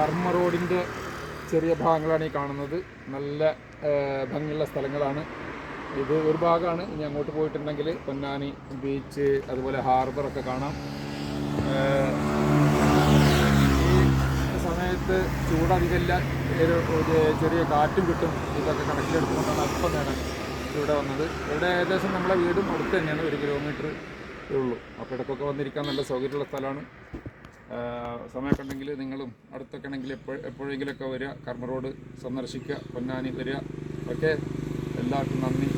കർമ്മ റോഡിൻ്റെ ചെറിയ ഭാഗങ്ങളാണ് ഈ കാണുന്നത്. നല്ല ഭംഗിയുള്ള സ്ഥലങ്ങളാണ്. ഇത് ഒരു ഭാഗമാണ്. ഇനി അങ്ങോട്ട് പോയിട്ടുണ്ടെങ്കിൽ പൊന്നാനി ബീച്ച്, അതുപോലെ ഹാർബറൊക്കെ കാണാം. ഈ സമയത്ത് ചൂടധികമില്ല, ചെറിയ കാറ്റും കിട്ടും. ഇതൊക്കെ കണക്കിലെടുത്തുകൊണ്ടാണ് അല്പം നേരം ഇവിടെ വന്നത്. ഇവിടെ ഏകദേശം നമ്മളെ വീടും അടുത്ത് തന്നെയാണ്, 1 കിലോമീറ്റർ ഉള്ളൂ. അപ്പോൾ ഇടയ്ക്കൊക്കെ വന്നിരിക്കാൻ നല്ല സൗകര്യമുള്ള സ്ഥലമാണ്. സമയമൊക്കെ ഉണ്ടെങ്കിൽ നിങ്ങളും അടുത്തൊക്കെ ആണെങ്കിൽ എപ്പോഴെങ്കിലുമൊക്കെ വരിക, കർമ്മ റോഡ് സന്ദർശിക്കുക, പൊന്നാനി വരിക. ഓക്കെ, എല്ലാവർക്കും നന്ദി.